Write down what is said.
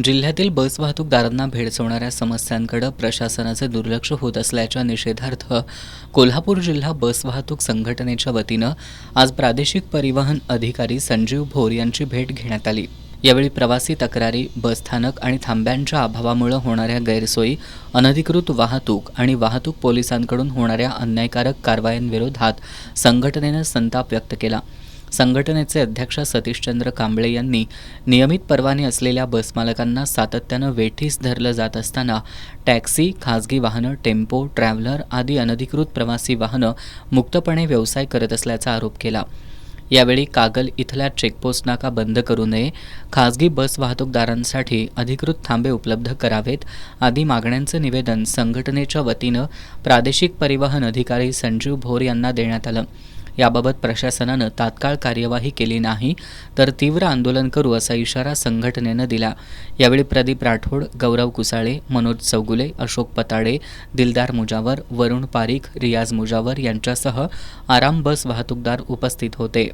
जिल्ह्यातील बस वाहतूकदारांना भेडसावणाऱ्या समस्यांकडे प्रशासनाचे दुर्लक्ष होत असल्याच्या निषेधार्थ कोल्हापूर जिल्हा बस वाहतूक संघटनेच्या वतीनं आज प्रादेशिक परिवहन अधिकारी संजीव भोर यांची भेट घेण्यात आली। यावेळी प्रवासी तक्रारी, बसस्थानक आणि थांब्यांच्या अभावामुळे होणाऱ्या गैरसोयी, अनधिकृत वाहतूक आणि वाहतूक पोलिसांकडून होणाऱ्या अन्यायकारक कारवायांविरोधात संघटनेनं संताप व्यक्त केला। संघटनेचे अध्यक्ष सतीशचंद्र कांबळे यांनी नियमित परवाने असलेल्या बसमालकांना सातत्यानं वेठीस धरलं जात असताना टॅक्सी, खाजगी वाहनं, टेम्पो, ट्रॅव्हलर आदी अनधिकृत प्रवासी वाहनं मुक्तपणे व्यवसाय करत असल्याचा आरोप केला। यावेळी कागल इथल्या चेकपोस्ट नाका बंद करू नये, खाजगी बस वाहतूकदारांसाठी अधिकृत थांबे उपलब्ध करावेत आदी मागण्यांचं निवेदन संघटनेच्या वतीनं प्रादेशिक परिवहन अधिकारी संजीव भोर यांना देण्यात आलं। याबाबत प्रशासनानं तात्काळ कार्यवाही केली नाही तर तीव्र आंदोलन करू असा इशारा संघटनेनं दिला। यावेळी प्रदीप राठोड, गौरव कुसाळे, मनोज चौगुले, अशोक पताडे, दिलदार मुजावर, वरुण पारीख, रियाज मुजावर यांच्यासह आराम बस वाहतूकदार उपस्थित होते।